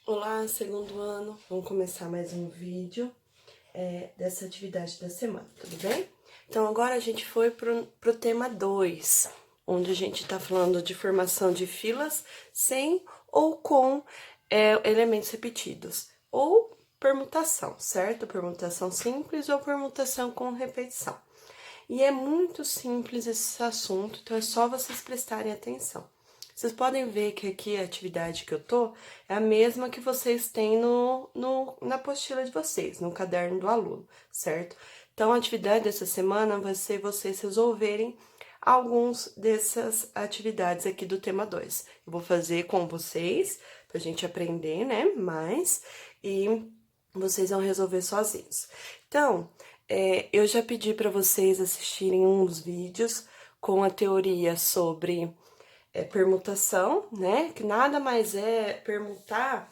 Olá, segundo ano, vamos começar mais um vídeo dessa atividade da semana, tudo bem? Então, agora a gente foi pro tema 2, onde a gente tá falando de formação de filas sem ou com elementos repetidos, ou permutação, certo? Permutação simples ou permutação com repetição. E é muito simples esse assunto, então é só vocês prestarem atenção. Vocês podem ver que aqui a atividade que eu tô é a mesma que vocês têm na apostila de vocês, no caderno do aluno, certo? Então, a atividade dessa semana vai ser vocês resolverem alguns dessas atividades aqui do tema 2. Eu vou fazer com vocês, pra gente aprender, né, mais, e vocês vão resolver sozinhos. Então, eu já pedi para vocês assistirem uns vídeos com a teoria sobre permutação, né? Que nada mais é permutar,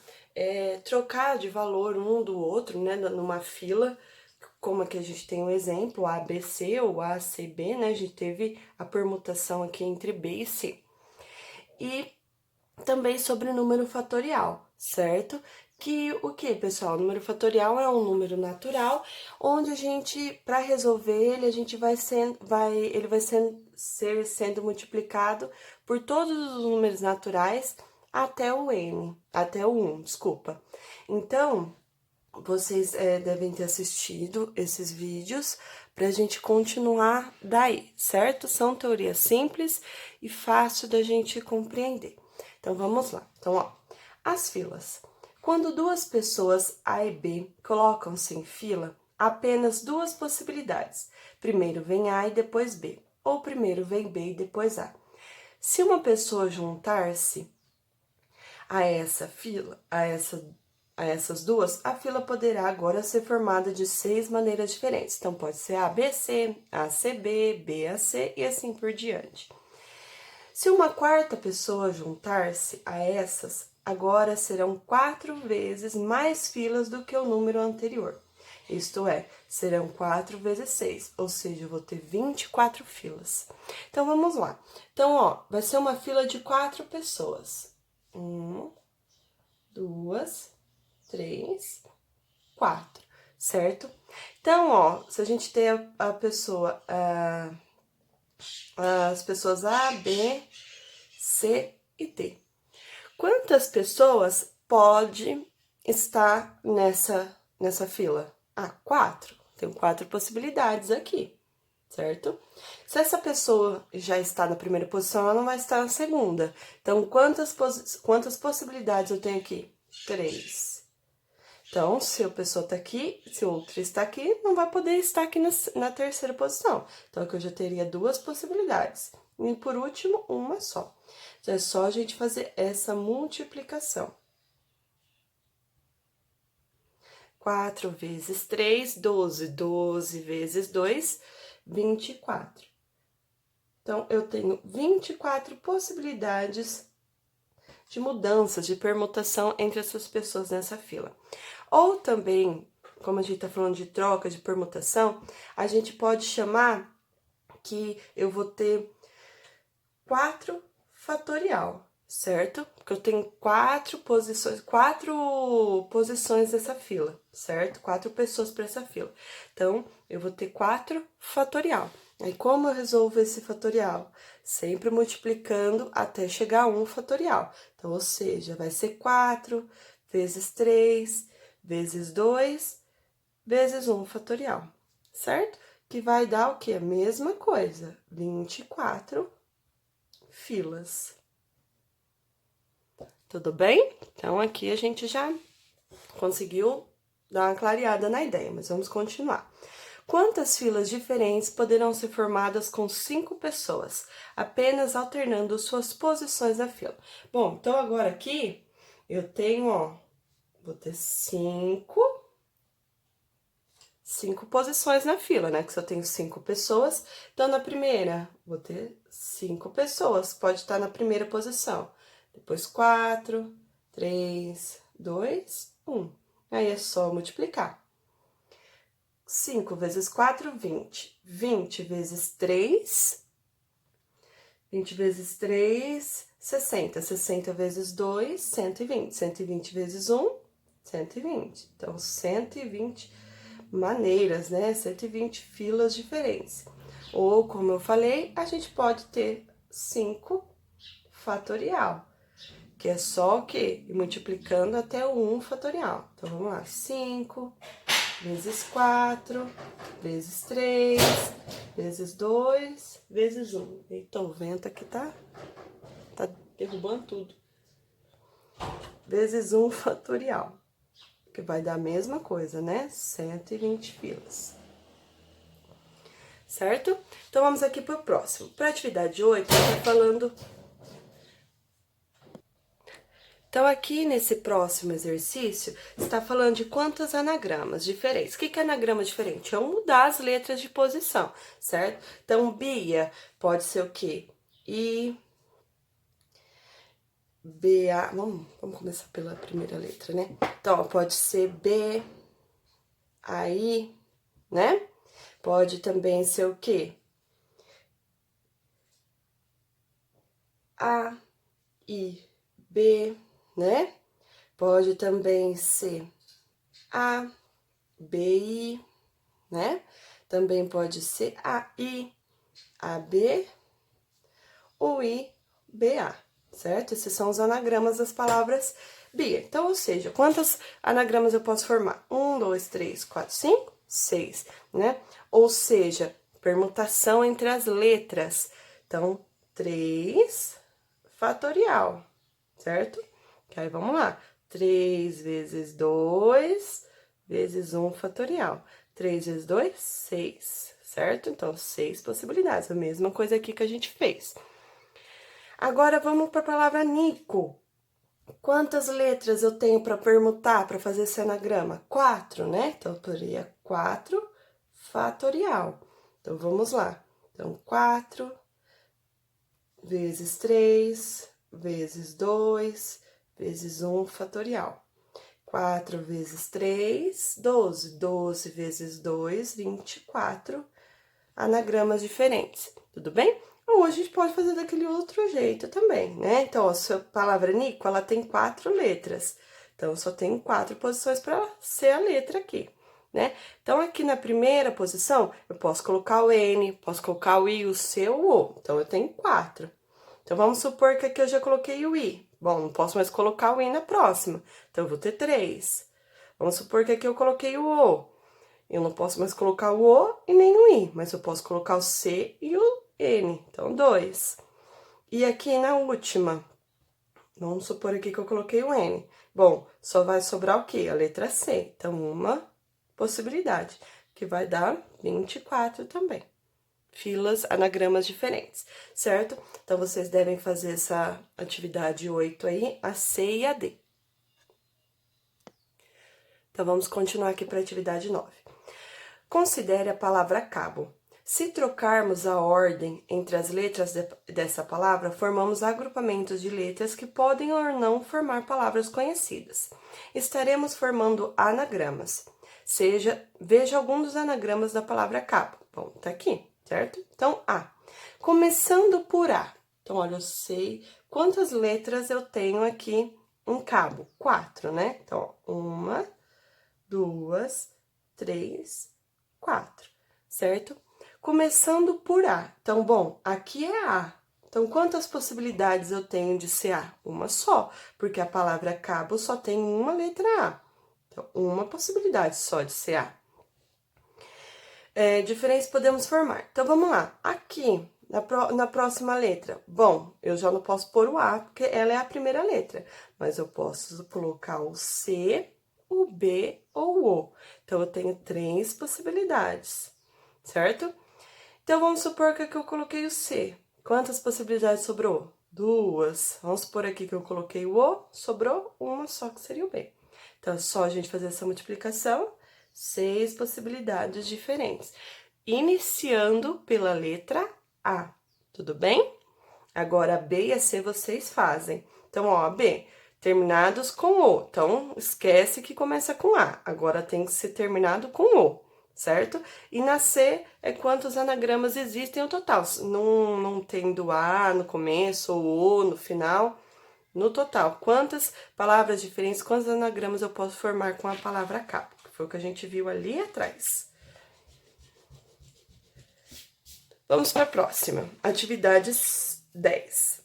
trocar de valor um do outro, né? Numa fila, como aqui a gente tem um exemplo, ABC ou ACB, né? A gente teve a permutação aqui entre B e C. E também sobre número fatorial, certo? Que o que, pessoal? O número fatorial é um número natural, onde a gente, para resolver ele, a gente ele vai ser sendo multiplicado por todos os números naturais até o n, até o 1, desculpa. Então, vocês devem ter assistido esses vídeos para a gente continuar daí, certo? São teorias simples e fácil da gente compreender. Então, vamos lá. Então, ó, as filas. Quando duas pessoas A e B colocam-se em fila, há apenas duas possibilidades. Primeiro vem A e depois B, ou primeiro vem B e depois A. Se uma pessoa juntar-se a essa fila, a essas duas, a fila poderá agora ser formada de 6 maneiras diferentes. Então, pode ser ABC, ACB, BAC e assim por diante. Se uma quarta pessoa juntar-se a essas, agora serão 4 vezes mais filas do que o número anterior. Isto é, serão 4 vezes 6, ou seja, eu vou ter 24 filas. Então, vamos lá. Então, ó, vai ser uma fila de 4 pessoas. 1, 2, 3, 4, certo? Então, ó, se a gente tem a pessoa, as pessoas A, B, C e D. Quantas pessoas pode estar nessa fila? Ah, 4. Tem 4 possibilidades aqui, certo? Se essa pessoa já está na primeira posição, ela não vai estar na segunda. Então, quantas possibilidades eu tenho aqui? 3. Então, se a pessoa tá aqui, se o outro está aqui, não vai poder estar aqui na terceira posição. Então, aqui eu já teria 2 possibilidades. E por último, uma só. Então, é só a gente fazer essa multiplicação. 4 vezes 3, 12. 12 vezes 2, 24. Então, eu tenho 24 possibilidades de mudanças, de permutação entre essas pessoas nessa fila. Ou também, como a gente está falando de troca, de permutação, a gente pode chamar que eu vou ter 4 fatorial, certo? Porque eu tenho 4 posições dessa fila, certo? 4 pessoas para essa fila. Então, eu vou ter 4 fatorial. Aí, como eu resolvo esse fatorial? Sempre multiplicando até chegar a 1 fatorial. Então, ou seja, vai ser 4 vezes 3 vezes 2 vezes 1 fatorial, certo? Que vai dar o quê? A mesma coisa, 24 filas. Tudo bem? Então, aqui a gente já conseguiu dar uma clareada na ideia, mas vamos continuar. Quantas filas diferentes poderão ser formadas com 5 pessoas, apenas alternando suas posições na fila? Bom, então agora aqui eu tenho, ó, vou ter 5 posições na fila, né? Que se eu tenho 5 pessoas, então na primeira vou ter 5 pessoas, pode estar na primeira posição. Depois 4, 3, 2, 1. Aí é só multiplicar. 5 vezes 4, 20. 20 vezes 3, 20 vezes 3, 60. 60 vezes 2, 120. 120 vezes 1, 120. Então, 120 maneiras, né? 120 filas diferentes. Ou, como eu falei, a gente pode ter 5 fatorial, que é só o quê? Ir multiplicando até o 1 fatorial. Então, vamos lá. 5 vezes 4, vezes 3, vezes 2, vezes 1. Eita, o vento aqui tá derrubando tudo. Vezes 1 fatorial, que vai dar a mesma coisa, né? 120 filas. Certo? Então, vamos aqui pro próximo. Para atividade 8, eu tô falando... Então, aqui nesse próximo exercício, está falando de quantos anagramas diferentes. O que é anagrama diferente? É mudar as letras de posição, certo? Então, Bia pode ser o quê? I, B, A... Vamos começar pela primeira letra, né? Então, pode ser B, A, I, né? Pode também ser o quê? A, I, B, né? Pode também ser A, B, I, né? Também pode ser A, I, A, B, ou I, B, A, certo? Esses são os anagramas das palavras Bia. Então, ou seja, quantos anagramas eu posso formar? 1, 2, 3, 4, 5, 6, né? Ou seja, permutação entre as letras. Então, 3 fatorial, certo? Aí, vamos lá. 3 vezes 2 vezes 1 fatorial. 3 vezes 2, 6, certo? Então, 6 possibilidades. A mesma coisa aqui que a gente fez. Agora, vamos para a palavra Nico. Quantas letras eu tenho para permutar, para fazer esse anagrama? 4, né? Então, eu teria 4 fatorial. Então, vamos lá. Então, 4 vezes 3 vezes 2 vezes 1 fatorial. 4 vezes 3, 12. 12 vezes 2, 24 anagramas diferentes, tudo bem? Ou a gente pode fazer daquele outro jeito também, né? Então, a sua palavra Nico, ela tem 4 letras. Então, só tem 4 posições para ser a letra aqui, né? Então, aqui na primeira posição, eu posso colocar o N, posso colocar o I, o C ou o O. Então, eu tenho 4. Então, vamos supor que aqui eu já coloquei o I. Bom, não posso mais colocar o I na próxima. Então, eu vou ter 3. Vamos supor que aqui eu coloquei o O. Eu não posso mais colocar o O e nem o I, mas eu posso colocar o C e o N. Então, 2. E aqui na última, vamos supor aqui que eu coloquei o N. Bom, só vai sobrar o quê? A letra C. Então, uma possibilidade, que vai dar 24 também. Filas, anagramas diferentes, certo? Então, vocês devem fazer essa atividade 8 aí, a C e a D. Então, vamos continuar aqui para a atividade 9. Considere a palavra cabo. Se trocarmos a ordem entre as letras dessa palavra, formamos agrupamentos de letras que podem ou não formar palavras conhecidas. Estaremos formando anagramas. Veja algum dos anagramas da palavra cabo. Bom, tá aqui, certo? Então, A. Começando por A. Então, olha, eu sei quantas letras eu tenho aqui em cabo. 4, né? Então, 1, 2, 3, 4, certo? Começando por A. Então, bom, aqui é A. Então, quantas possibilidades eu tenho de ser A? Uma só, porque a palavra cabo só tem uma letra A. Então, uma possibilidade só de ser A. Diferentes podemos formar. Então, vamos lá. Aqui, na próxima letra. Bom, eu já não posso pôr o A, porque ela é a primeira letra. Mas eu posso colocar o C, o B ou o O. Então, eu tenho 3 possibilidades, certo? Então, vamos supor que aqui eu coloquei o C. Quantas possibilidades sobrou? 2. Vamos supor aqui que eu coloquei o O, sobrou uma só, que seria o B. Então, é só a gente fazer essa multiplicação, 6 possibilidades diferentes. Iniciando pela letra A, tudo bem? Agora, B e a C vocês fazem. Então, ó, B, terminados com O. Então, esquece que começa com A. Agora, tem que ser terminado com O. certo? E na C é quantos anagramas existem no total, não tendo A no começo ou O no final, no total. Quantas palavras diferentes, quantos anagramas eu posso formar com a palavra cabo, que foi o que a gente viu ali atrás. Vamos para a próxima, atividade 10.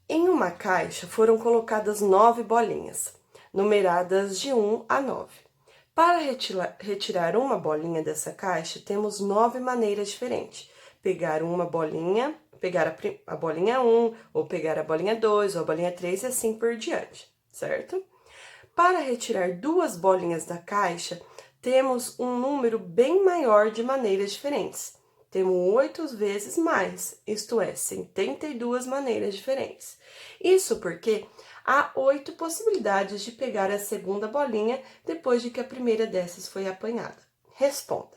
Em uma caixa foram colocadas 9 bolinhas, numeradas de 1 a 9. Para retirar uma bolinha dessa caixa, temos 9 maneiras diferentes. Pegar uma bolinha, pegar a bolinha 1, ou pegar a bolinha 2, ou a bolinha 3 e assim por diante, certo? Para retirar 2 bolinhas da caixa, temos um número bem maior de maneiras diferentes. Temos 8 vezes mais, isto é, 72 maneiras diferentes. Isso porque há 8 possibilidades de pegar a segunda bolinha depois de que a primeira dessas foi apanhada. Responda.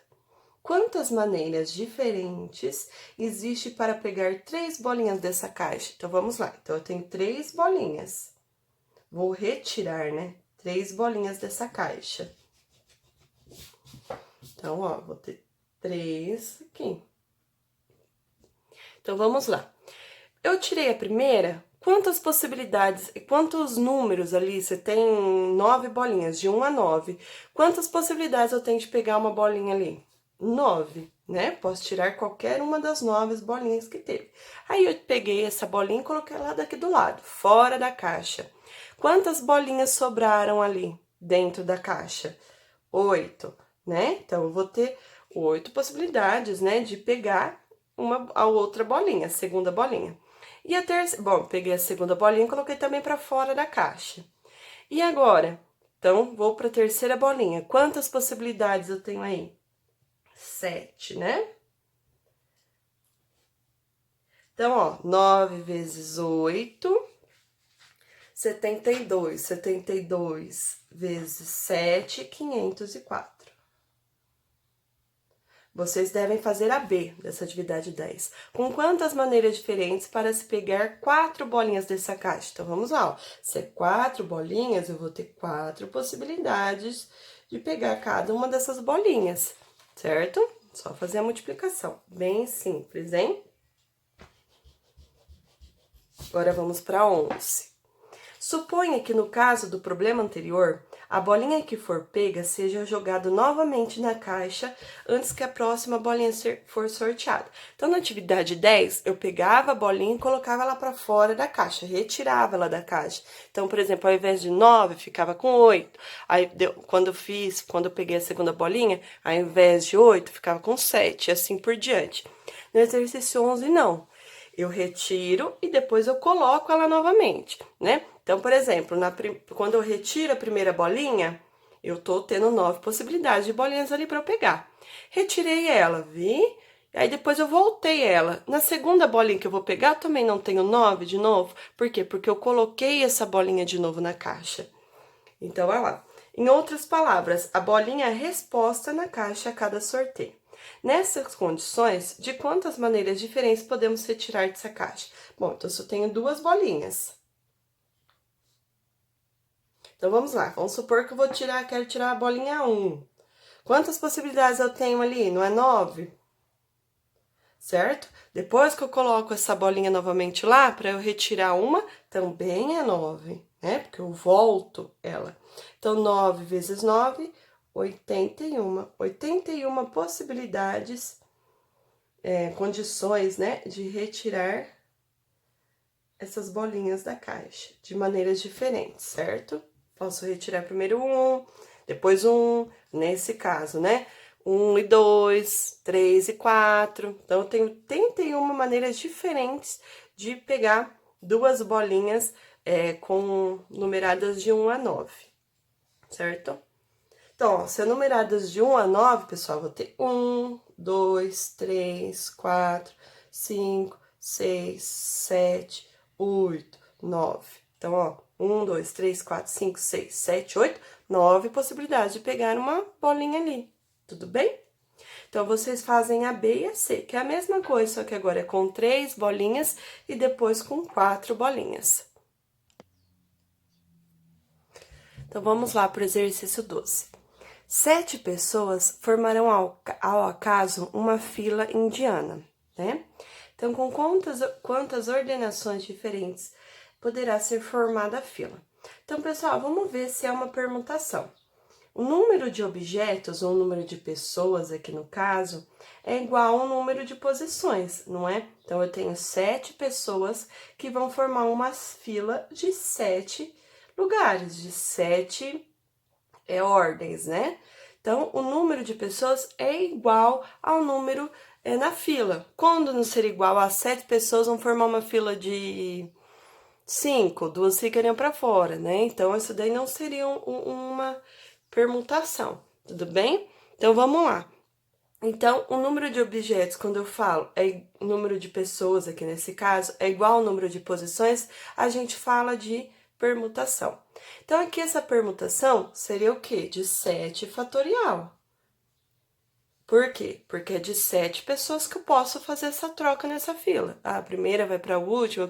Quantas maneiras diferentes existe para pegar 3 bolinhas dessa caixa? Então, vamos lá. Então, eu tenho 3 bolinhas. Vou retirar, né? 3 bolinhas dessa caixa. Então, ó, vou ter 3 aqui. Então, vamos lá. Eu tirei a primeira, quantas possibilidades, quantos números ali? Você tem 9 bolinhas, de 1 a 9. Quantas possibilidades eu tenho de pegar uma bolinha ali? 9, né? Posso tirar qualquer uma das 9 bolinhas que teve. Aí, eu peguei essa bolinha e coloquei ela daqui do lado, fora da caixa. Quantas bolinhas sobraram ali dentro da caixa? 8, né? Então, eu vou ter 8 possibilidades, né, de pegar a outra bolinha, a segunda bolinha. E a terceira, bom, peguei a segunda bolinha e coloquei também para fora da caixa. E agora? Então, vou para a terceira bolinha. Quantas possibilidades eu tenho aí? 7, né? Então, ó, 9 vezes 8, 72. 72 vezes 7, 504. Vocês devem fazer a B dessa atividade 10. Com quantas maneiras diferentes para se pegar 4 bolinhas dessa caixa? Então, vamos lá, ó. Se é 4 bolinhas, eu vou ter 4 possibilidades de pegar cada uma dessas bolinhas, certo? Só fazer a multiplicação. Bem simples, hein? Agora, vamos para 11. Suponha que no caso do problema anterior, a bolinha que for pega seja jogada novamente na caixa antes que a próxima bolinha for sorteada. Então, na atividade 10, eu pegava a bolinha e colocava ela para fora da caixa, retirava ela da caixa. Então, por exemplo, ao invés de 9, ficava com 8. Aí, quando eu peguei a segunda bolinha, ao invés de 8, ficava com 7, e assim por diante. No exercício 11, não. Eu retiro e depois eu coloco ela novamente, né? Então, por exemplo, quando eu retiro a primeira bolinha, eu tô tendo 9 possibilidades de bolinhas ali para eu pegar. Retirei ela, vi? Aí depois eu voltei ela. Na segunda bolinha que eu vou pegar, eu também não tenho 9 de novo. Por quê? Porque eu coloquei essa bolinha de novo na caixa. Então, olha lá. Em outras palavras, a bolinha é a resposta na caixa a cada sorteio. Nessas condições, de quantas maneiras diferentes podemos retirar dessa caixa? Bom, então eu só tenho 2 bolinhas. Então, vamos lá. Vamos supor que eu quero tirar a bolinha 1. Quantas possibilidades eu tenho ali? Não é 9? Certo? Depois que eu coloco essa bolinha novamente lá, para eu retirar uma, também é 9, né? Porque eu volto ela. Então, 9 vezes 9, 81. 81 possibilidades, condições, né, de retirar essas bolinhas da caixa, de maneiras diferentes, certo? Posso retirar primeiro 1, depois 1, nesse caso, né? 1 e 2, 3 e 4. Então, eu tenho 81 maneiras diferentes de pegar 2 bolinhas numeradas de 1 a 9, certo? Então, ó, se é numeradas de 1 a 9, pessoal, eu vou ter 1, 2, 3, 4, 5, 6, 7, 8, 9. Então, ó, 1, 2, 3, 4, 5, 6, 7, 8, 9 possibilidades de pegar uma bolinha ali, tudo bem? Então, vocês fazem a B e a C, que é a mesma coisa, só que agora é com 3 bolinhas e depois com 4 bolinhas. Então, vamos lá para o exercício 12. 7 pessoas formarão ao acaso uma fila indiana, né? Então, com quantas ordenações diferentes poderá ser formada a fila? Então, pessoal, vamos ver se é uma permutação. O número de objetos, ou o número de pessoas aqui no caso, é igual ao número de posições, não é? Então, eu tenho 7 pessoas que vão formar uma fila de 7 lugares, de 7 ordens, né? Então, o número de pessoas é igual ao número na fila. Quando não ser igual a 7 pessoas, vão formar uma fila de 5, 2 ficariam para fora, né? Então, isso daí não seria uma permutação, tudo bem? Então, vamos lá. Então, o número de objetos, quando eu falo o número de pessoas aqui nesse caso, é igual ao número de posições, a gente fala de permutação. Então, aqui essa permutação seria o quê? De 7 fatorial. Por quê? Porque é de 7 pessoas que eu posso fazer essa troca nessa fila. A primeira vai para a última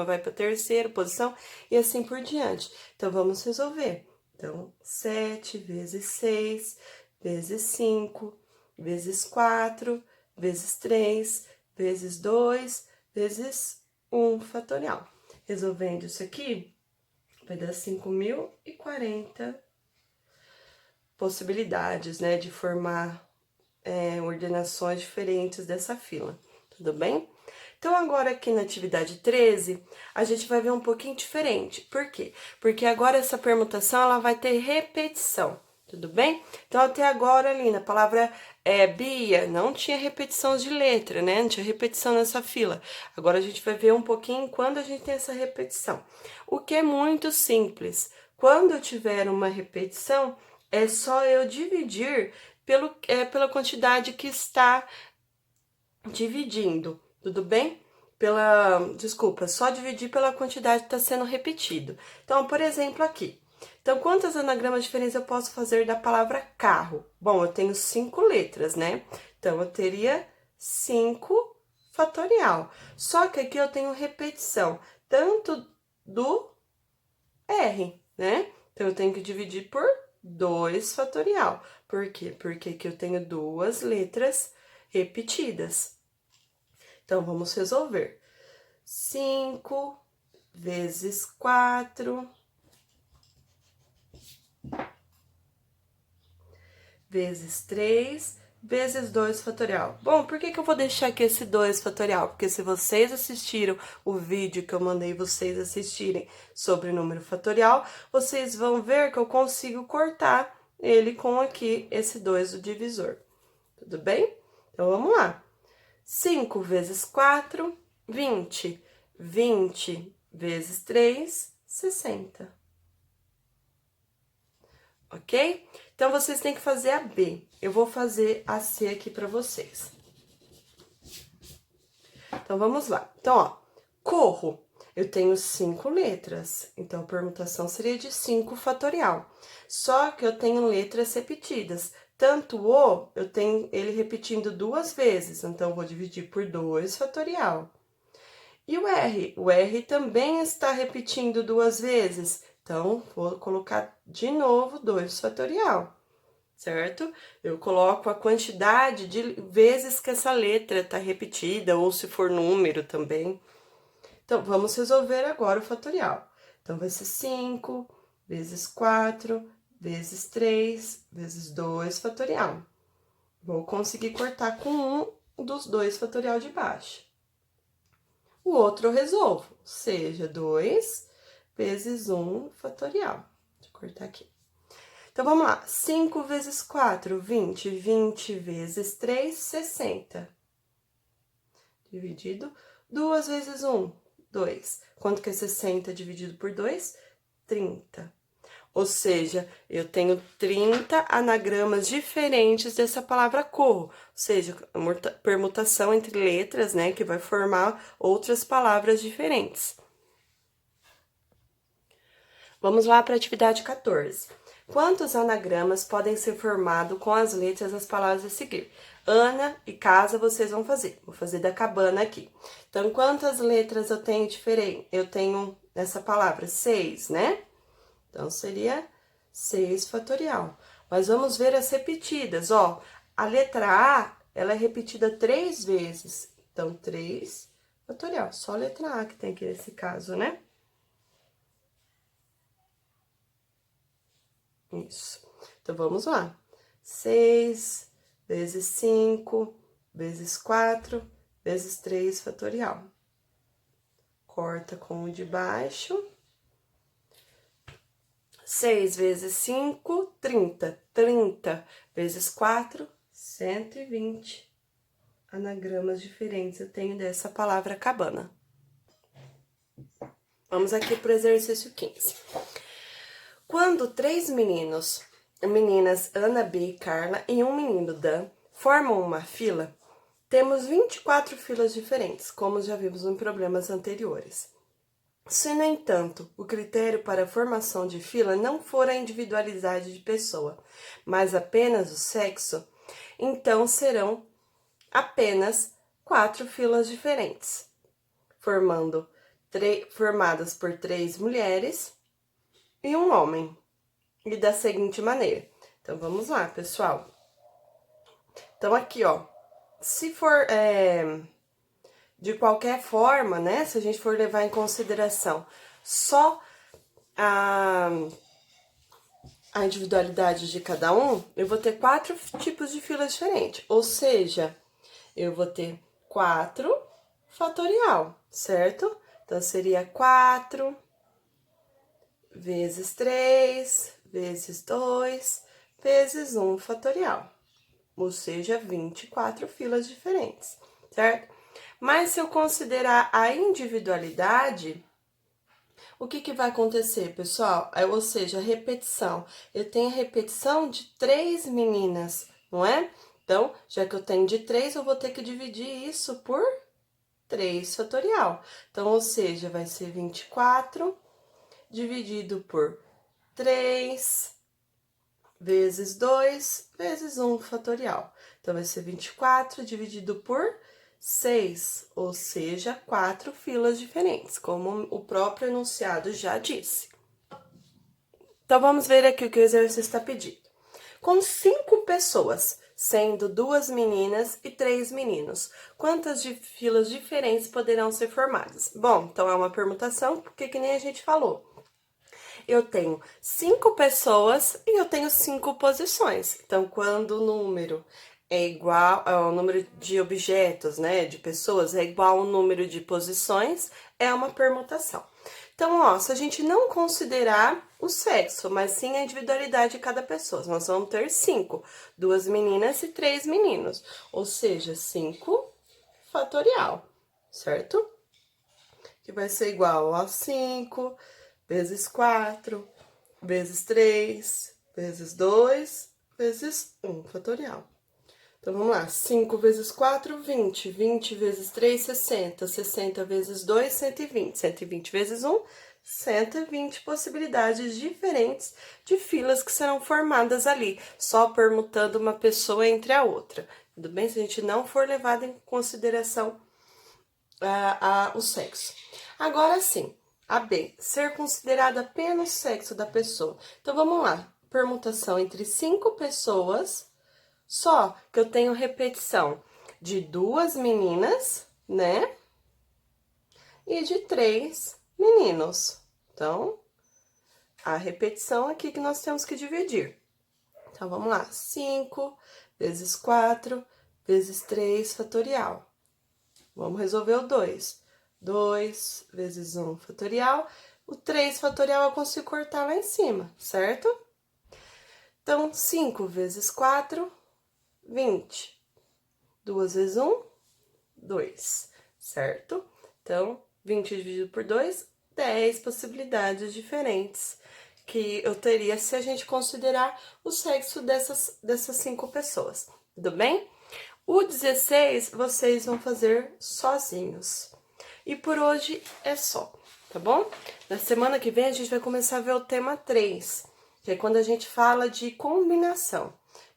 vai para a terceira posição e assim por diante. Então, vamos resolver. Então, 7 vezes 6, vezes 5, vezes 4, vezes 3, vezes 2, vezes 1 fatorial. Resolvendo isso aqui, vai dar 5.040 possibilidades, né, de formar ordenações diferentes dessa fila, tudo bem? Então, agora aqui na atividade 13, a gente vai ver um pouquinho diferente. Por quê? Porque agora essa permutação, ela vai ter repetição, tudo bem? Então, até agora ali na palavra Bia, não tinha repetição de letra, né? Não tinha repetição nessa fila. Agora, a gente vai ver um pouquinho quando a gente tem essa repetição. O que é muito simples. Quando eu tiver uma repetição, é só eu dividir pela quantidade que está dividindo, tudo bem? Desculpa, só dividir pela quantidade que está sendo repetido. Então, por exemplo, aqui. Então, quantos anagramas diferentes eu posso fazer da palavra carro? Bom, eu tenho 5 letras, né? Então, eu teria 5 fatorial. Só que aqui eu tenho repetição, tanto do R, né? Então, eu tenho que dividir por 2 fatorial. Por quê? Porque aqui eu tenho 2 letras repetidas. Então, vamos resolver. 5 vezes 4 vezes 3 vezes 2 fatorial. Bom, por que eu vou deixar aqui esse 2 fatorial? Porque se vocês assistiram o vídeo que eu mandei vocês assistirem sobre número fatorial, vocês vão ver que eu consigo cortar ele com aqui esse 2 do divisor. Tudo bem? Então, vamos lá. 5 vezes 4, 20. 20 vezes 3, 60. Ok? Então, vocês têm que fazer a B. Eu vou fazer a C aqui para vocês. Então, vamos lá. Então, ó, corro. Eu tenho 5 letras. Então, a permutação seria de 5 fatorial. Só que eu tenho letras repetidas. Tanto o, eu tenho ele repetindo 2 vezes. Então, eu vou dividir por 2 fatorial. E o R? O R também está repetindo 2 vezes. Então, vou colocar de novo 2 fatorial, certo? Eu coloco a quantidade de vezes que essa letra está repetida, ou se for número também. Então, vamos resolver agora o fatorial. Então, vai ser 5 vezes 4 vezes 3 vezes 2 fatorial. Vou conseguir cortar com um dos 2 fatorial de baixo. O outro eu resolvo, seja 2 vezes 1 fatorial. Deixa eu cortar aqui. Então, vamos lá. 5 vezes 4, 20. 20 vezes 3, 60. Dividido. 2 vezes 1, 2. Quanto que é 60 dividido por 2? 30. Ou seja, eu tenho 30 anagramas diferentes dessa palavra corro. Ou seja, permutação entre letras, né, que vai formar outras palavras diferentes. Vamos lá para a atividade 14. Quantos anagramas podem ser formados com as letras das palavras a seguir? Ana e casa vocês vão fazer. Vou fazer da cabana aqui. Então, quantas letras eu tenho diferente? Eu tenho nessa palavra 6, né? Então, seria 6 fatorial. Mas vamos ver as repetidas, ó. A letra A, ela é repetida 3 vezes. Então, 3 fatorial. Só a letra A que tem aqui nesse caso, né? Isso. Então, vamos lá. 6 vezes 5 vezes 4 vezes 3 fatorial. Corta com o de baixo. 6 vezes 5, 30. 30 vezes 4, 120 anagramas diferentes eu tenho dessa palavra cabana. Vamos aqui para o exercício 15. Quando 3 meninas, Ana, B e Carla, e um menino, Dan, formam uma fila, temos 24 filas diferentes, como já vimos em problemas anteriores. Se, no entanto, o critério para a formação de fila não for a individualidade de pessoa, mas apenas o sexo, então serão apenas 4 filas diferentes, formadas por 3 mulheres e um homem. E da seguinte maneira. Então, vamos lá, pessoal. Então, aqui, ó. Se for de qualquer forma, né? Se a gente for levar em consideração só a individualidade de cada um, eu vou ter 4 tipos de filas diferentes. Ou seja, eu vou ter 4 fatorial, certo? Então, seria 4 vezes 3 vezes 2 vezes 1 fatorial. Ou seja, 24 filas diferentes, certo? Mas se eu considerar a individualidade, o que vai acontecer, pessoal? Ou seja, repetição. Eu tenho a repetição de 3 meninas, não é? Então, já que eu tenho de 3, eu vou ter que dividir isso por 3 fatorial. Então, ou seja, vai ser 24 dividido por 3 vezes 2 vezes 1 fatorial. Então, vai ser 24 dividido por 6, ou seja, 4 filas diferentes, como o próprio enunciado já disse. Então, vamos ver aqui o que o exercício está pedindo. Com 5 pessoas, sendo 2 meninas e 3 meninos, quantas filas diferentes poderão ser formadas? Bom, então é uma permutação, porque que nem a gente falou. Eu tenho 5 pessoas e eu tenho 5 posições. Então, quando o número é igual ao número de objetos, né, de pessoas, é igual ao número de posições, é uma permutação. Então, ó, se a gente não considerar o sexo, mas sim a individualidade de cada pessoa, nós vamos ter 5, 2 meninas e 3 meninos, ou seja, 5 fatorial, certo? Que vai ser igual a 5 vezes 4, vezes 3, vezes 2, vezes 1 fatorial. Então, vamos lá. 5 vezes 4, 20. 20 vezes 3, 60. 60 vezes 2, 120. 120 vezes 1, 120 possibilidades diferentes de filas que serão formadas ali, só permutando uma pessoa entre a outra. Tudo bem? Se a gente não for levado em consideração o sexo. Agora sim, a B, ser considerada apenas o sexo da pessoa. Então, vamos lá. Permutação entre 5 pessoas, só que eu tenho repetição de 2 meninas, né? E de 3 meninos. Então, a repetição aqui que nós temos que dividir. Então, vamos lá. 5 vezes 4 vezes 3 fatorial. Vamos resolver o 2. 2 vezes 1 fatorial. O 3 fatorial eu consigo cortar lá em cima, certo? Então, 5 vezes 4, 20. 2 vezes 1, 2, certo? Então, 20 dividido por 2, 10 possibilidades diferentes que eu teria se a gente considerar o sexo dessas 5 pessoas, tudo bem? O 16 vocês vão fazer sozinhos. E por hoje é só, tá bom? Na semana que vem a gente vai começar a ver o tema 3, que é quando a gente fala de combinação.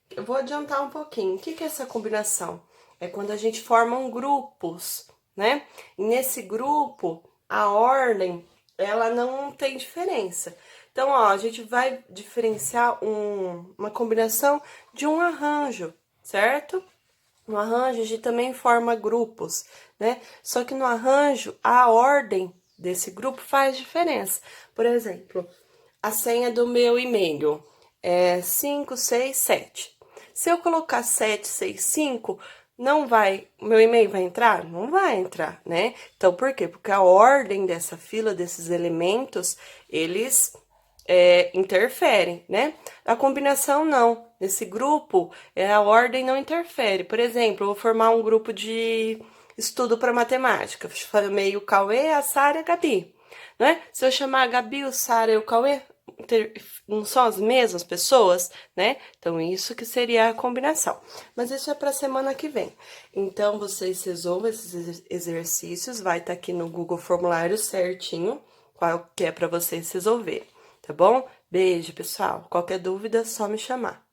Eu vou adiantar um pouquinho. O que é essa combinação? É quando a gente forma grupos, né? E nesse grupo, a ordem, ela não tem diferença. Então, ó, a gente vai diferenciar uma combinação de um arranjo, certo? No arranjo, a gente também forma grupos, né? Só que no arranjo, a ordem desse grupo faz diferença. Por exemplo, a senha do meu e-mail é 567. Se eu colocar 765, não vai, meu e-mail vai entrar? Não vai entrar, né? Então, por quê? Porque a ordem dessa fila, desses elementos, eles interferem, né? A combinação não. Nesse grupo, a ordem não interfere. Por exemplo, eu vou formar um grupo de estudo para matemática. Chamei o Cauê, a Sara e a Gabi, né? Se eu chamar a Gabi, o Sara e o Cauê, não são as mesmas pessoas, né? Então, isso que seria a combinação. Mas isso é para semana que vem. Então, vocês resolvam esses exercícios, vai estar aqui no Google Formulário certinho, qual que é para vocês resolverem, tá bom? Beijo, pessoal. Qualquer dúvida, é só me chamar.